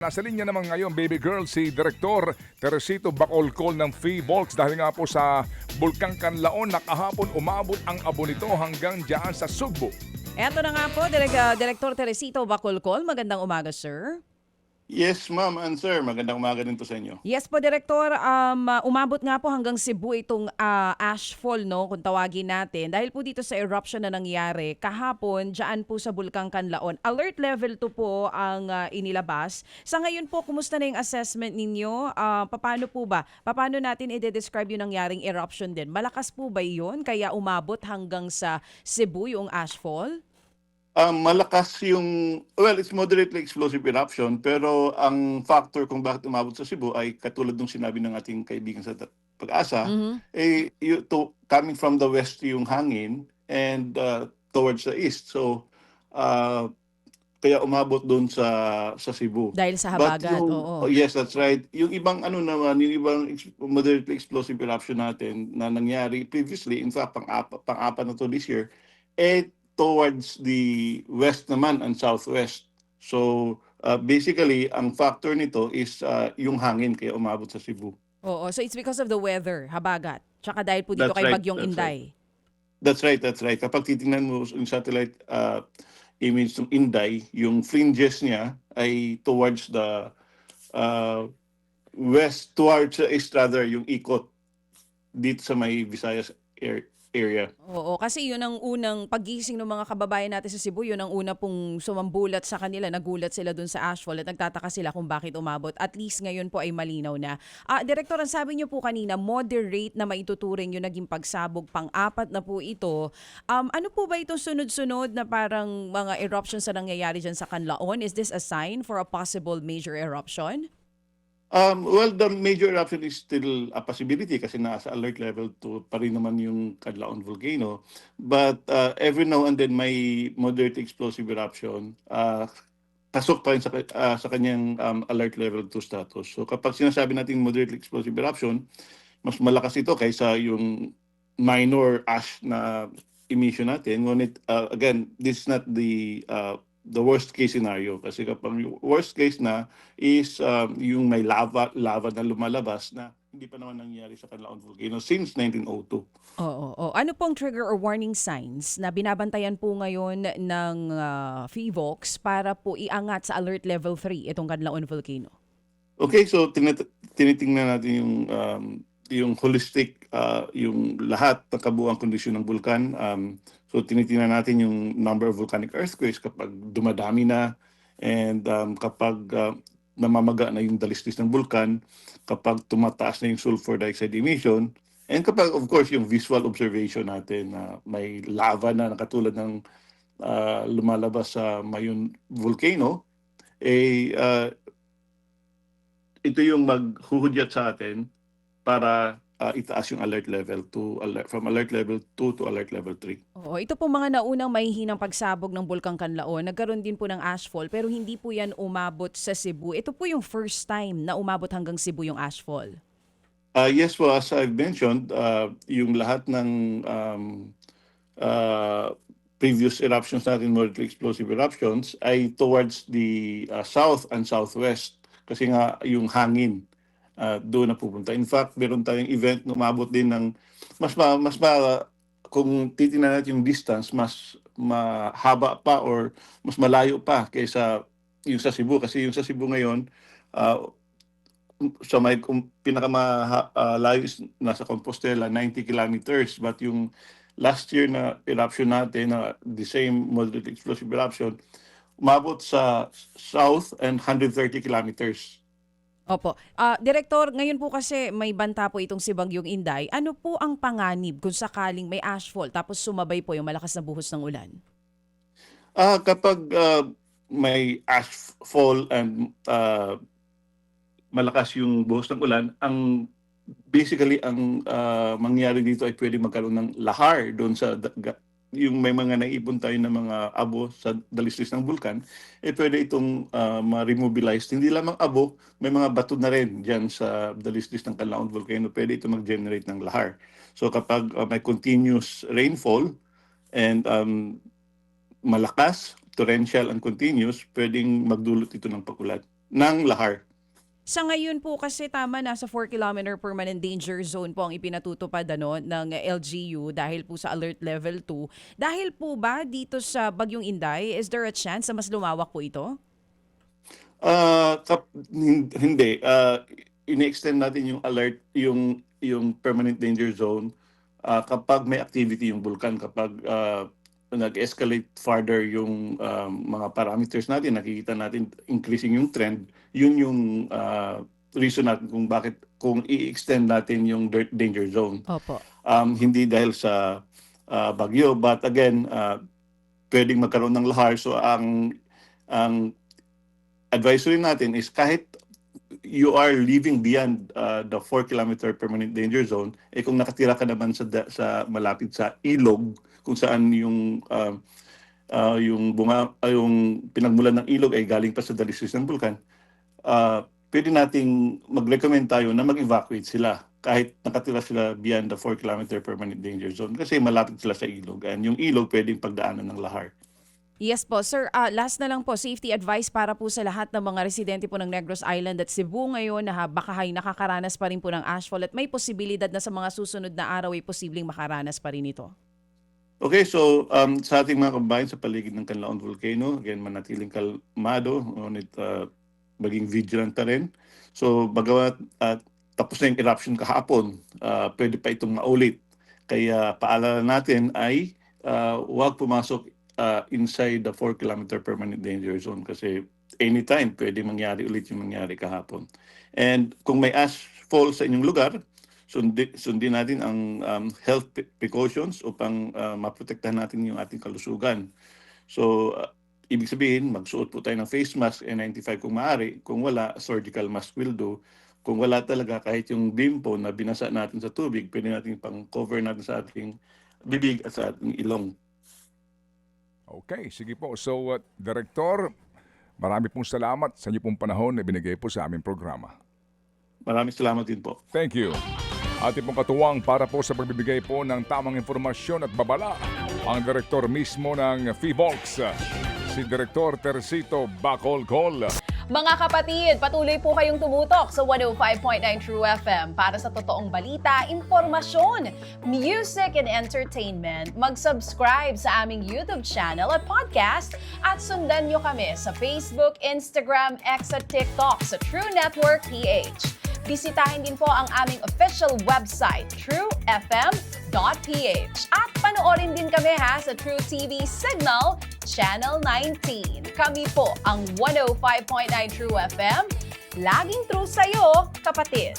Nasa linya naman ngayon, baby girl, si Direktor Teresito Bacolcol ng PHIVOLCS dahil nga po sa Bulkang Kanlaon na kahapon umabot ang abo nito hanggang dyan sa Sugbo. Eto na nga po, Direktor Teresito Bacolcol. Magandang umaga, sir. Yes, ma'am and sir. Magandang umaga din po sa inyo. Yes po, Direktor. Umabot nga po hanggang Cebu itong ashfall, no, kung tawagin natin. Dahil po dito sa eruption na nangyari kahapon, dyan po sa Bulkang Kanlaon. Alert level 2 po ang inilabas. Sa ngayon po, kumusta na yung assessment ninyo? Paano po ba? Paano natin i-describe yung nangyaring eruption din? Malakas po ba yun? Kaya umabot hanggang sa Cebu yung ashfall? Malakas yung, well, it's moderately explosive eruption, pero ang factor kung bakit umabot sa Cebu ay katulad ng sinabi ng ating kaibigan sa Pag-asa, coming from the west yung hangin and towards the east. So, kaya umabot doon sa Cebu. Dahil sa habagat, oh, oo. yes, that's right. Yung ibang naman, yung ibang moderately explosive eruption natin na nangyari previously, in fact, pang-apat na to this year, towards the west naman and southwest. So, basically, ang factor nito is yung hangin kaya umabot sa Cebu. Oo, so it's because of the weather, habagat. Tsaka dahil po dito That's kay right, Bagyong that's Inday. That's right, that's right. Kapag titingnan mo yung satellite image ng Inday, yung fringes niya ay towards the west, towards east rather, yung ikot dito sa may Visayas area. Oo, kasi yun ang unang pagising ng mga kababayan natin sa Cebu, yun ang una pong sumambulat sa kanila, nagulat sila dun sa ashfall at nagtataka sila kung bakit umabot. At least ngayon po ay malinaw na. Direktor, ang sabi niyo po kanina, moderate na maituturing yung naging pagsabog, pang-apat na po ito. Ano po ba itong sunod-sunod na parang mga eruptions na nangyayari dyan sa Kanlaon? Is this a sign for a possible major eruption? Well, the major eruption is still a possibility kasi nasa alert level 2 pa rin naman yung Canlaon volcano. But every now and then may moderate explosive eruption. Pasok pa rin sa kanyang alert level 2 status. So kapag sinasabi natin moderate explosive eruption, mas malakas ito kaysa yung minor ash na emission natin. Ngunit, again, this is not the worst case scenario kasi kapag yung worst case na is yung may lava na lumalabas na hindi pa naman nangyari sa Canlaon volcano since 1902. Oo. Ano pong trigger or warning signs na binabantayan po ngayon ng PHIVOLCS para po iangat sa alert level 3 itong Canlaon volcano? Okay, so tinitingnan natin yung holistic, yung lahat ng kabuuang kondisyon ng bulkan. So tinitingnan natin yung number of volcanic earthquakes kapag dumadami na and kapag namamaga na yung dalisdis ng bulkan, kapag tumataas na yung sulfur dioxide emission, and kapag of course yung visual observation natin na may lava na katulad ng lumalabas sa Mayon volcano, ito yung maghuhudyat sa atin para itaas yung alert level from alert level 2 to alert level 3. Oo, ito po mga naunang mahihinang pagsabog ng Bulkang Kanlaon. Nagkaroon din po ng ashfall pero hindi po yan umabot sa Cebu. Ito po yung first time na umabot hanggang Cebu yung ashfall. Yes po, as I've mentioned, yung lahat ng previous eruptions natin, moderately explosive eruptions, ay towards the south and southwest kasi nga yung hangin doon na pupunta. In fact, meron tayong event na umabot din ng kung titingnan natin yung distance, mas mahaba pa or mas malayo pa kaysa yung sa Cebu. Kasi yung sa Cebu ngayon, sa may pinakamalayo is nasa Compostela, 90 kilometers. But yung last year na eruption natin, na the same moderate explosive eruption, umabot sa south and 130 kilometers. Opo. Direktor, ngayon po kasi may banta po itong si Bagyong Inday. Ano po ang panganib kung sakaling may ashfall tapos sumabay po yung malakas na buhos ng ulan? Kapag may ashfall and malakas yung buhos ng ulan, basically ang mangyari dito ay pwede magkaroon ng lahar doon sa yung may mga naipon tayo ng mga abo sa dalisdis ng bulkan, pwede itong ma-remobilize. Hindi lamang abo, may mga bato na rin dyan sa dalisdis ng Canlaon volcano, pwede ito mag-generate ng lahar. So kapag may continuous rainfall and malakas, torrential and continuous, pwedeng magdulot ito ng pagulan. ng lahar. Sa ngayon po kasi tama nasa 4-kilometer permanent danger zone po ang ipinatutupad ng LGU dahil po sa alert level 2. Dahil po ba dito sa Bagyong Inday, is there a chance na mas lumawak po ito? Hindi. Ini-extend natin yung alert, yung permanent danger zone kapag may activity yung bulkan, kapag nag-escalate farther yung mga parameters natin, nakikita natin increasing yung trend, yun yung reason natin kung i-extend natin yung danger zone. Opo. Hindi dahil sa bagyo, but again, pwedeng magkaroon ng lahar. So ang advisory natin is kahit you are living beyond the 4-kilometer permanent danger zone, kung nakatira ka naman sa malapit sa ilog, kung saan yung pinagmulan ng ilog ay galing pa sa dalisdis ng bulkan, pwede nating mag-recommend tayo na mag-evacuate sila kahit nakatira sila beyond the 4-kilometer permanent danger zone kasi malapit sila sa ilog, and yung ilog pwedeng pagdaanan ng lahar. Yes po. Sir, last na lang po, safety advice para po sa lahat ng mga residente po ng Negros Island at Cebu ngayon na baka ay nakakaranas pa rin po ng ashfall at may posibilidad na sa mga susunod na araw ay posibleng makaranas pa rin ito. Okay, so sa ating mga kababayan sa paligid ng Canlaon Volcano, again, manatiling kalmado, ngunit maging vigilant pa rin. So bagamat tapos na yung eruption kahapon, pwede pa itong maulit. Kaya paalala natin ay huwag pumasok inside the 4-kilometer permanent danger zone kasi anytime pwede mangyari ulit yung mangyari kahapon. And kung may ashfall sa inyong lugar, sundin natin ang health precautions upang maprotektahan natin yung ating kalusugan. So, ibig sabihin, magsuot po tayo ng face mask N95 kung maaari. Kung wala, surgical mask will do. Kung wala talaga, kahit yung bimpo na binasa natin sa tubig, pwede natin pang-cover natin sa ating bibig at sa ating ilong. Okay, sige po. So, Director, marami pong salamat sa inyo pong panahon na binigay po sa aming programa. Maraming salamat din po. Thank you. Ating pong katuwang para po sa pagbibigay po ng tamang informasyon at babala ang Direktor mismo ng FIVOLCS, si Direktor Teresito Bacolcol. Mga kapatid, patuloy po kayong tumutok sa 105.9 True FM para sa totoong balita, impormasyon, music and entertainment. Mag-subscribe sa aming YouTube channel at podcast at sundan nyo kami sa Facebook, Instagram, X at TikTok sa True Network PH. Bisitahin din po ang aming official website, truefm.ph. At panoorin din kami sa True TV Signal, Channel 19. Kami po ang 105.9 True FM. Laging true sa'yo, kapatid.